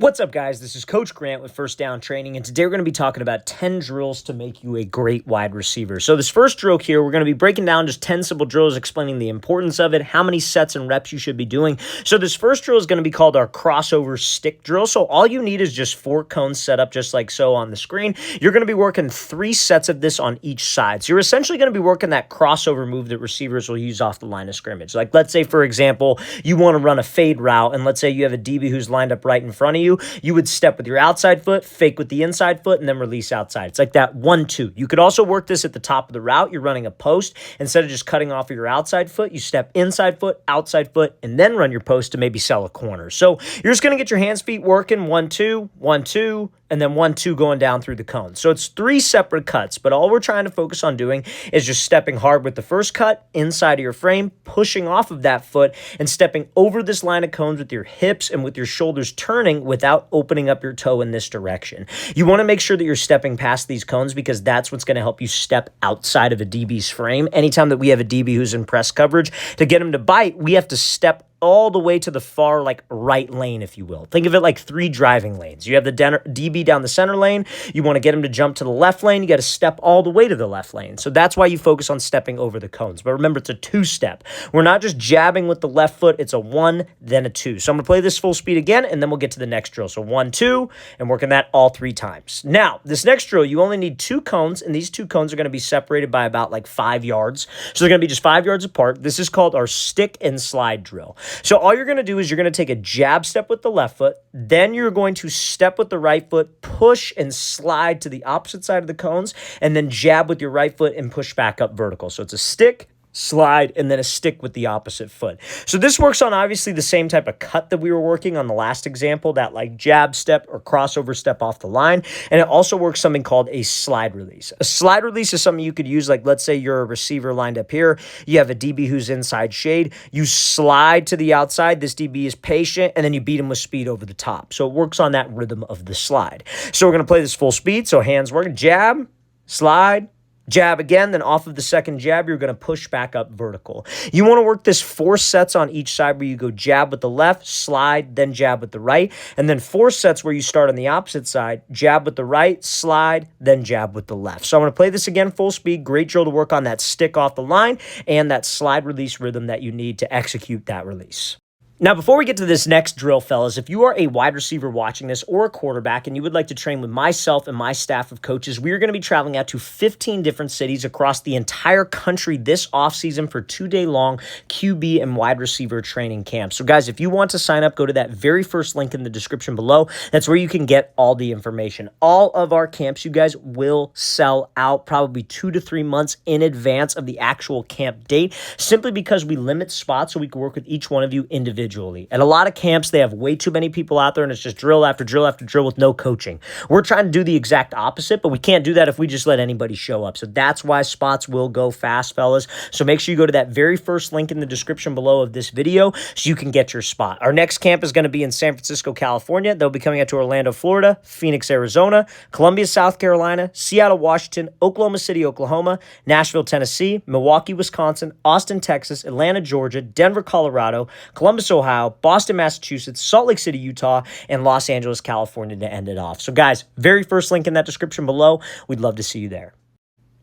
What's up, guys? This is Coach Grant with First Down Training, and today we're going to be talking about 10 drills to make you a great wide receiver. So this first drill here, we're going to be breaking down just 10 simple drills, explaining the importance of it, how many sets and reps you should be doing. So this first drill is going to be called our crossover stick drill. So all you need is just 4 cones set up just like so on the screen. You're going to be working 3 sets of this on each side. So you're essentially going to be working that crossover move that receivers will use off the line of scrimmage. Like let's say, for example, you want to run a fade route, and let's say you have a DB who's lined up right in front of you. You would step with your outside foot, fake with the inside foot, and then release outside. It's like that 1-2. You could also work this at the top of the route. You're running a post. Instead of just cutting off of your outside foot, you step inside foot, outside foot, and then run your post to maybe sell a corner. So you're just going to get your hands, feet working, 1-2, 1-2, and then 1-2 going down through the cone. So it's 3 separate cuts, but all we're trying to focus on doing is just stepping hard with the first cut inside of your frame, pushing off of that foot, and stepping over this line of cones with your hips and with your shoulders turning without opening up your toe in this direction. You want to make sure that you're stepping past these cones because that's what's going to help you step outside of a DB's frame. Anytime that we have a DB who's in press coverage, to get him to bite, we have to step all the way to the far right lane, if you will. Think of it like 3 driving lanes. You have the DB down the center lane. You want to get him to jump to the left lane. You got to step all the way to the left lane. So that's why you focus on stepping over the cones. But remember, it's a 2-step. We're not just jabbing with the left foot. It's a 1, then a 2. So I'm going to play this full speed again, and then we'll get to the next drill. So 1, 2, and working that all 3 times. Now, this next drill, you only need 2 cones, and these 2 cones are going to be separated by about 5 yards. So they're going to be just 5 yards apart. This is called our stick and slide drill. So all you're going to do is you're going to take a jab step with the left foot, then you're going to step with the right foot, push and slide to the opposite side of the cones, and then jab with your right foot and push back up vertical. So it's a stick, slide, and then a stick with the opposite foot. So this works on obviously the same type of cut that we were working on the last example, that jab step or crossover step off the line. And it also works something called a slide release. A slide release is something you could use, let's say you're a receiver lined up here. You have a DB who's inside shade. You slide to the outside. This DB is patient, and then you beat him with speed over the top. So it works on that rhythm of the slide. So we're going to play this full speed. So hands working, jab, slide, jab again, then off of the second jab, you're going to push back up vertical. You want to work this 4 sets on each side where you go jab with the left, slide, then jab with the right, and then 4 sets where you start on the opposite side, jab with the right, slide, then jab with the left. So I'm going to play this again full speed. Great drill to work on that stick off the line and that slide release rhythm that you need to execute that release. Now, before we get to this next drill, fellas, if you are a wide receiver watching this or a quarterback and you would like to train with myself and my staff of coaches, we are going to be traveling out to 15 different cities across the entire country this offseason for 2-day-long QB and wide receiver training camps. So, guys, if you want to sign up, go to that very first link in the description below. That's where you can get all the information. All of our camps, you guys, will sell out probably 2 to 3 months in advance of the actual camp date, simply because we limit spots so we can work with each one of you individually. At a lot of camps, they have way too many people out there, and it's just drill after drill after drill with no coaching. We're trying to do the exact opposite, but we can't do that if we just let anybody show up. So that's why spots will go fast, fellas. So make sure you go to that very first link in the description below of this video so you can get your spot. Our next camp is going to be in San Francisco, California. They'll be coming out to Orlando, Florida, Phoenix, Arizona, Columbia, South Carolina, Seattle, Washington, Oklahoma City, Oklahoma, Nashville, Tennessee, Milwaukee, Wisconsin, Austin, Texas, Atlanta, Georgia, Denver, Colorado, Columbus, Ohio, Boston, Massachusetts, Salt Lake City, Utah, and Los Angeles, California to end it off. So guys, very first link in that description below. We'd love to see you there.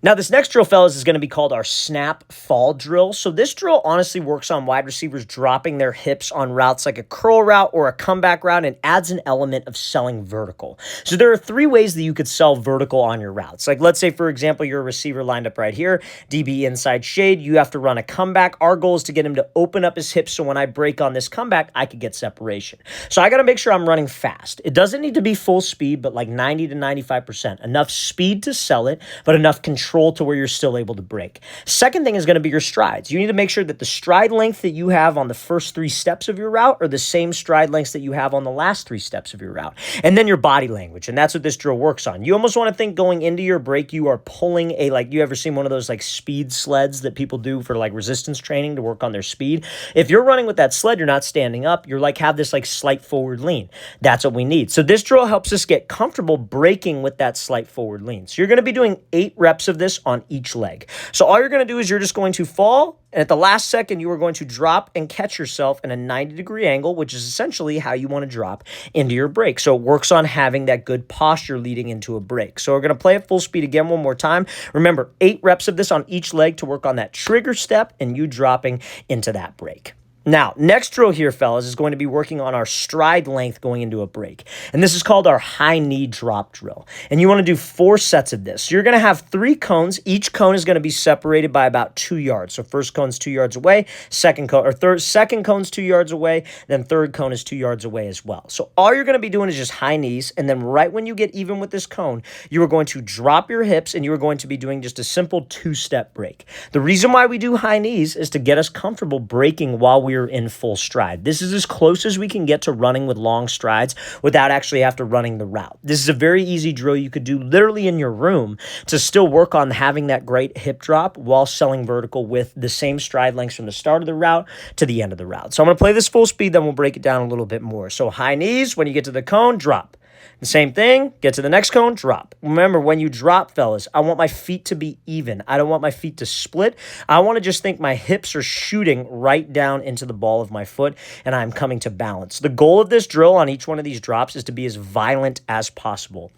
Now, this next drill, fellas, is going to be called our snap fall drill. So this drill honestly works on wide receivers dropping their hips on routes like a curl route or a comeback route, and adds an element of selling vertical. So there are 3 ways that you could sell vertical on your routes. Like let's say, for example, you're a receiver lined up right here, DB inside shade. You have to run a comeback. Our goal is to get him to open up his hips so when I break on this comeback, I could get separation. So I got to make sure I'm running fast. It doesn't need to be full speed, but 90 to 95%. Enough speed to sell it, but enough control to where you're still able to break. Second thing is going to be your strides. You need to make sure that the stride length that you have on the first 3 steps of your route are the same stride lengths that you have on the last 3 steps of your route. And then your body language. And that's what this drill works on. You almost want to think going into your break, you are pulling you ever seen one of those speed sleds that people do for resistance training to work on their speed? If you're running with that sled, you're not standing up. You're have this slight forward lean. That's what we need. So this drill helps us get comfortable breaking with that slight forward lean. So you're going to be doing 8 reps of of this on each leg. So all you're going to do is you're just going to fall, and at the last second, you are going to drop and catch yourself in a 90-degree angle, which is essentially how you want to drop into your break. So it works on having that good posture leading into a break. So we're going to play at full speed again one more time. Remember, 8 reps of this on each leg to work on that trigger step and you dropping into that break. Now, next drill here, fellas, is going to be working on our stride length going into a break. And this is called our high knee drop drill. And you want to do 4 sets of this. So you're going to have 3 cones. Each cone is going to be separated by about 2 yards. So first cone's 2 yards away, second cone's 2 yards away, then third cone is 2 yards away as well. So all you're going to be doing is just high knees, and then right when you get even with this cone, you are going to drop your hips and you are going to be doing just a simple 2-step break. The reason why we do high knees is to get us comfortable breaking while we're in full stride. This is as close as we can get to running with long strides without actually have to running the route. This is a very easy drill you could do literally in your room to still work on having that great hip drop while selling vertical with the same stride lengths from the start of the route to the end of the route. So I'm going to play this full speed, then we'll break it down a little bit more. So high knees, when you get to the cone, drop. The same thing, get to the next cone, drop. Remember, when you drop, fellas, I want my feet to be even. I don't want my feet to split. I want to just think my hips are shooting right down into the ball of my foot, and I'm coming to balance. The goal of this drill on each one of these drops is to be as violent as possible.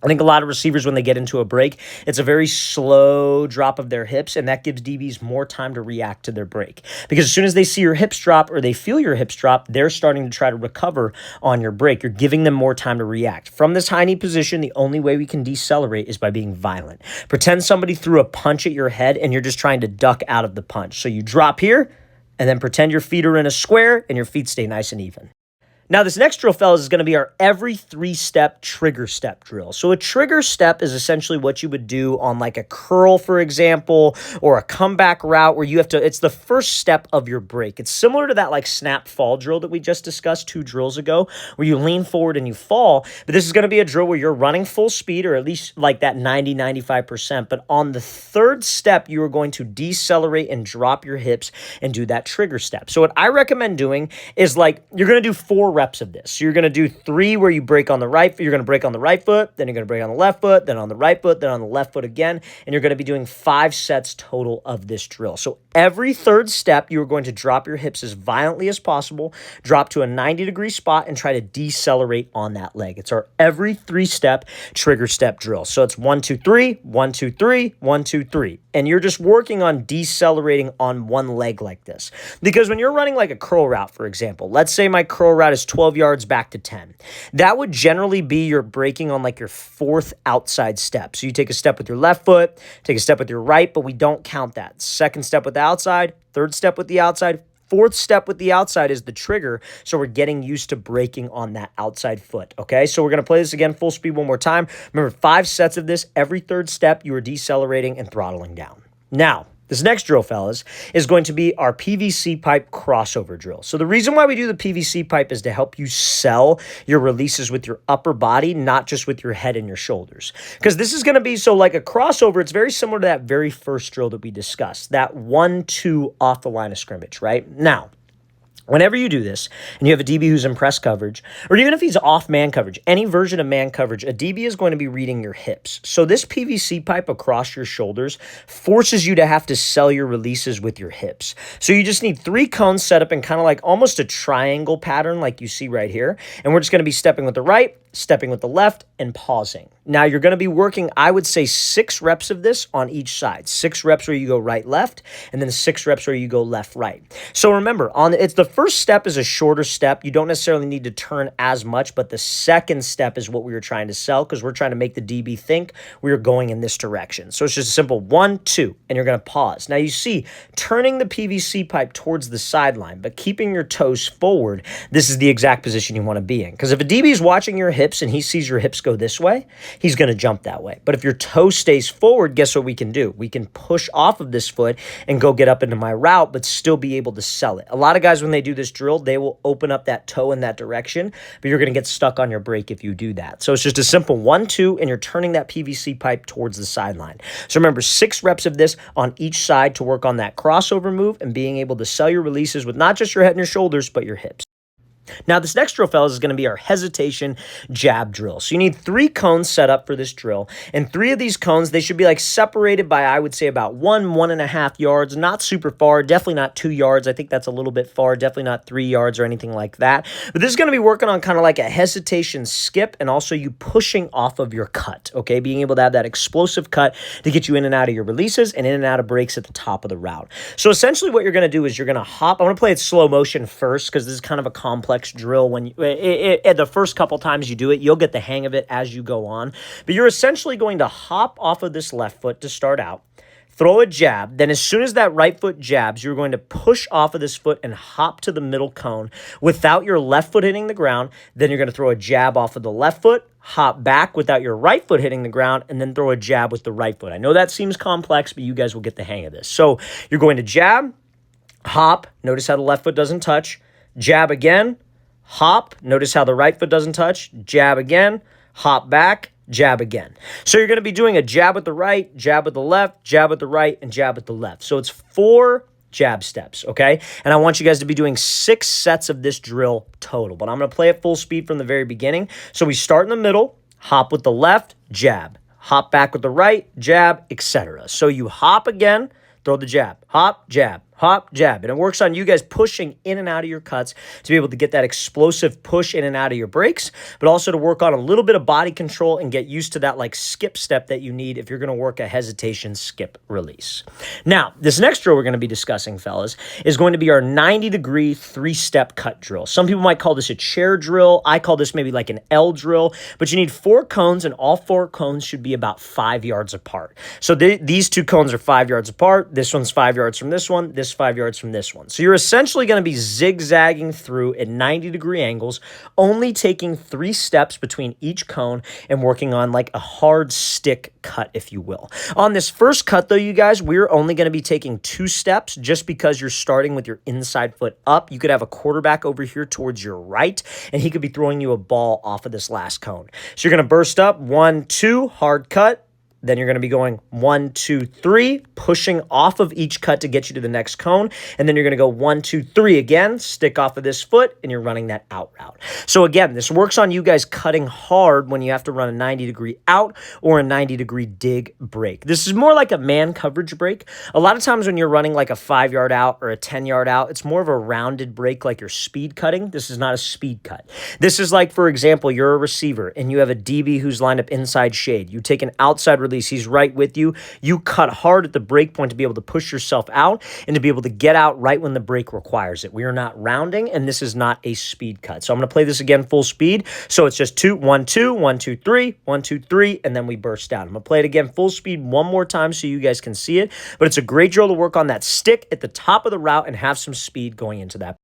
I think a lot of receivers, when they get into a break, it's a very slow drop of their hips, and that gives DBs more time to react to their break. Because as soon as they see your hips drop or they feel your hips drop, they're starting to try to recover on your break. You're giving them more time to react. From this high knee position, the only way we can decelerate is by being violent. Pretend somebody threw a punch at your head and you're just trying to duck out of the punch. So you drop here, and then pretend your feet are in a square and your feet stay nice and even. Now, this next drill, fellas, is going to be our every 3-step trigger step drill. So a trigger step is essentially what you would do on like a curl, for example, or a comeback route where you have to, it's the first step of your break. It's similar to that like snap fall drill that we just discussed 2 drills ago, where you lean forward and you fall. But this is going to be a drill where you're running full speed, or at least like that 90-95%. But on the 3rd step, you are going to decelerate and drop your hips and do that trigger step. So what I recommend doing is like, you're going to do 4 reps of this. So you're going to do 3 where you break on the right, you're going to break on the right foot, then you're going to break on the left foot, then on the right foot, then on the left foot again, and you're going to be doing 5 sets total of this drill. So every 3rd step, you're going to drop your hips as violently as possible, drop to a 90-degree spot, and try to decelerate on that leg. It's our every 3-step trigger step drill. So it's 1, 2, 3, 1, 2, 3, 1, 2, 3. And you're just working on decelerating on one leg like this. Because when you're running like a curl route, for example, let's say my curl route is 12 yards back to 10. That would generally be your breaking on like your 4th outside step. So you take a step with your left foot, take a step with your right, but we don't count that. 2nd step with the outside, 3rd step with the outside, 4th step with the outside is the trigger, so we're getting used to breaking on that outside foot, okay? So we're going to play this again full speed one more time. Remember, 5 sets of this. Every 3rd step, you are decelerating and throttling down. Now, this next drill, fellas, is going to be our PVC pipe crossover drill. So the reason why we do the PVC pipe is to help you sell your releases with your upper body, not just with your head and your shoulders. Because this is going to be, so like a crossover, it's very similar to that very first drill that we discussed, that 1-2 off the line of scrimmage, right? Now, whenever you do this, and you have a DB who's in press coverage, or even if he's off man coverage, any version of man coverage, a DB is going to be reading your hips. So this PVC pipe across your shoulders forces you to have to sell your releases with your hips. So you just need 3 cones set up in kind of like almost a triangle pattern like you see right here. And we're just going to be stepping with the right, stepping with the left, and pausing. Now you're going to be working, I would say 6 reps of this on each side. 6 reps where you go right, left, and then 6 reps where you go left, right. So remember, it's the first step is a shorter step. You don't necessarily need to turn as much, but the 2nd step is what we were trying to sell because we're trying to make the DB think we are going in this direction. So it's just a simple 1, 2, and you're going to pause. Now you see, turning the PVC pipe towards the sideline, but keeping your toes forward, this is the exact position you want to be in. Because if a DB is watching your hips and he sees your hips go this way, he's going to jump that way. But if your toe stays forward, guess what we can do? We can push off of this foot and go get up into my route, but still be able to sell it. A lot of guys, when they do this drill, they will open up that toe in that direction, but you're going to get stuck on your break if you do that. So it's just a simple 1, 2, and you're turning that PVC pipe towards the sideline. So remember, 6 reps of this on each side to work on that crossover move and being able to sell your releases with not just your head and your shoulders, but your hips. Now, this next drill, fellas, is going to be our hesitation jab drill. So you need 3 cones set up for this drill. And 3 of these cones, they should be like separated by, I would say, about 1.5 yards. Not super far, definitely not 2 yards. I think that's a little bit far, definitely not 3 yards or anything like that. But this is going to be working on kind of like a hesitation skip and also you pushing off of your cut, okay? Being able to have that explosive cut to get you in and out of your releases and in and out of breaks at the top of the route. So essentially what you're going to do is you're going to hop. I'm going to play it slow motion first because this is kind of a complex drill. When the first couple times you do it, you'll get the hang of it as you go on. But you're essentially going to hop off of this left foot to start out, throw a jab. Then as soon as that right foot jabs, you're going to push off of this foot and hop to the middle cone without your left foot hitting the ground. Then you're going to throw a jab off of the left foot, hop back without your right foot hitting the ground, and then throw a jab with the right foot. I know that seems complex, but you guys will get the hang of this. So you're going to jab, hop. Notice how the left foot doesn't touch. Jab again. Hop, notice how the right foot doesn't touch, jab again, hop back, jab again. So you're going to be doing a jab with the right, jab with the left, jab with the right, and jab with the left. So it's 4 jab steps, okay? And I want you guys to be doing 6 sets of this drill total. But I'm going to play at full speed from the very beginning. So we start in the middle, hop with the left, jab, hop back with the right, jab, etc. So you hop again, throw the jab, hop, jab, hop, jab. And it works on you guys pushing in and out of your cuts to be able to get that explosive push in and out of your breaks, but also to work on a little bit of body control and get used to that like skip step that you need if you're going to work a hesitation skip release. Now, this next drill we're going to be discussing, fellas, is going to be our 90-degree 3-step cut drill. Some people might call this a chair drill. I call this maybe like an L drill, but you need 4 cones and all 4 cones should be about 5 yards apart. So these 2 cones are 5 yards apart. This one's 5 yards from this one. This 5 yards from this one. So you're essentially going to be zigzagging through at 90-degree angles, only taking 3 steps between each cone and working on like a hard stick cut, if you will. On this first cut, though, you guys, we're only going to be taking 2 steps just because you're starting with your inside foot up. You could have a quarterback over here towards your right, and he could be throwing you a ball off of this last cone. So you're going to burst up, 1, 2, hard cut. Then you're going to be going 1, 2, 3, pushing off of each cut to get you to the next cone. And then you're going to go 1, 2, 3 again, stick off of this foot, and you're running that out route. So again, this works on you guys cutting hard when you have to run a 90-degree out or a 90-degree dig break. This is more like a man coverage break. A lot of times when you're running like a 5-yard out or a 10-yard out, it's more of a rounded break like you're speed cutting. This is not a speed cut. This is like, for example, you're a receiver and you have a DB who's lined up inside shade. You take an outside release. He's right with you. You cut hard at the break point to be able to push yourself out and to be able to get out right when the break requires it. We are not rounding, and this is not a speed cut. So I'm going to play this again full speed. So it's just 2, 1, 2, 1, 2, 3, 1, 2, 3, and then we burst down. I'm going to play it again full speed one more time so you guys can see it. But it's a great drill to work on that stick at the top of the route and have some speed going into that.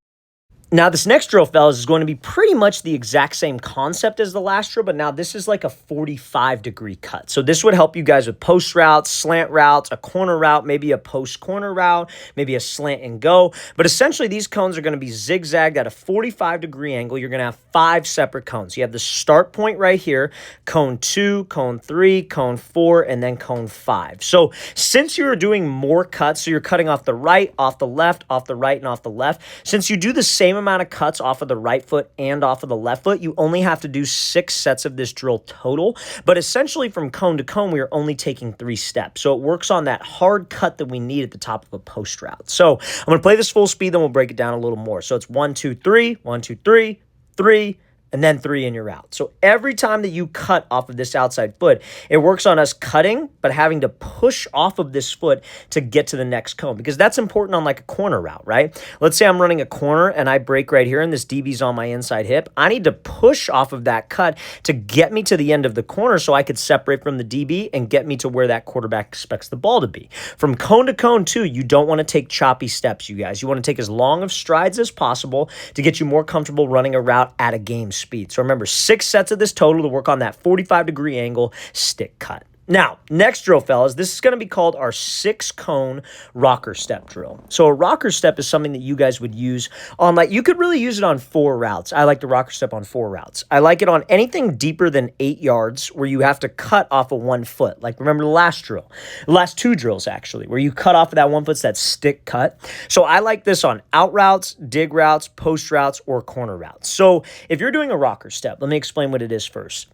Now, this next drill, fellas, is going to be pretty much the exact same concept as the last drill, but now this is like a 45-degree cut. So this would help you guys with post routes, slant routes, a corner route, maybe a post corner route, maybe a slant and go. But essentially, these cones are going to be zigzagged at a 45-degree angle. You're going to have 5 separate cones. You have the start point right here, cone 2, cone 3, cone 4, and then cone 5. So since you're doing more cuts, so you're cutting off the right, off the left, off the right, and off the left, since you do the same amount of cuts off of the right foot and off of the left foot, you only have to do 6 sets of this drill total. But essentially from cone to cone, we are only taking 3 steps. So it works on that hard cut that we need at the top of a post route. So I'm going to play this full speed, then we'll break it down a little more. So it's 1, 2, 3, 1, 2, 3, 3, and then 3 in your route. So every time that you cut off of this outside foot, it works on us cutting, but having to push off of this foot to get to the next cone, because that's important on like a corner route, right? Let's say I'm running a corner and I break right here and this DB's on my inside hip. I need to push off of that cut to get me to the end of the corner so I could separate from the DB and get me to where that quarterback expects the ball to be. From cone to cone too, you don't want to take choppy steps, you guys. You want to take as long of strides as possible to get you more comfortable running a route at a game speed. So remember, 6 sets of this total to work on that 45-degree angle stick cut. Now, next drill, fellas, this is going to be called our 6-cone rocker step drill. So a rocker step is something that you guys would use on, like, you could really use it on 4 routes. I like the rocker step on 4 routes. I like it on anything deeper than 8 yards where you have to cut off of 1 foot. Like, remember the last drill, the last 2 drills, actually, where you cut off of that 1 foot, that stick cut. So I like this on out routes, dig routes, post routes, or corner routes. So if you're doing a rocker step, let me explain what it is first.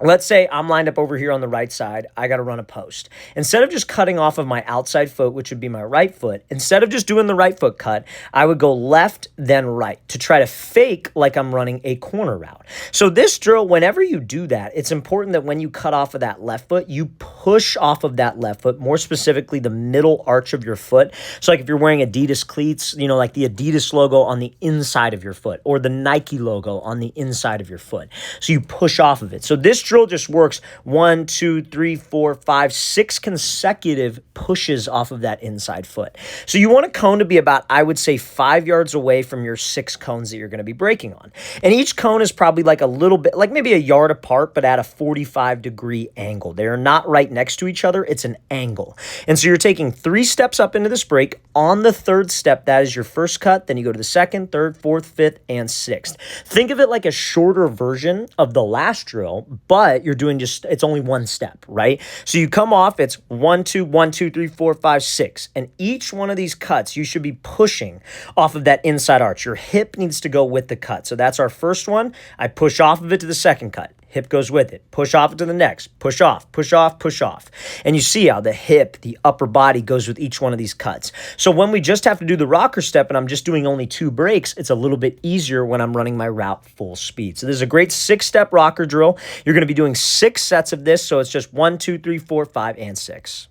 Let's say I'm lined up over here on the right side. I got to run a post. Instead of just cutting off of my outside foot, which would be my right foot, instead of just doing the right foot cut, I would go left, then right to try to fake like I'm running a corner route. So this drill, whenever you do that, it's important that when you cut off of that left foot, you push off of that left foot, more specifically the middle arch of your foot. So like if you're wearing Adidas cleats, you know, like the Adidas logo on the inside of your foot or the Nike logo on the inside of your foot. So you push off of it. So this drill just works 1, 2, 3, 4, 5, 6 consecutive pushes off of that inside foot. So you want a cone to be about, I would say, 5 yards away from your 6 cones that you're going to be breaking on. And each cone is probably like a little bit, like maybe a yard apart, but at a 45-degree angle. They're not right next to each other. It's an angle. And so you're taking 3 steps up into this break. On the 3rd step, that is your first cut. Then you go to the 2nd, 3rd, 4th, 5th, and 6th. Think of it like a shorter version of the last drill, but you're doing just, it's only 1 step, right? So you come off, it's 1, 2, 1, 2, 3, 4, 5, 6. And each one of these cuts, you should be pushing off of that inside arch. Your hip needs to go with the cut. So that's our first one. I push off of it to the 2nd cut. Hip goes with it. Push off to the next. Push off, push off, push off. And you see how the hip, the upper body goes with each one of these cuts. So when we just have to do the rocker step and I'm just doing only 2 breaks, it's a little bit easier when I'm running my route full speed. So this is a great 6-step rocker drill. You're going to be doing 6 sets of this. So it's just 1, 2, 3, 4, 5, and 6.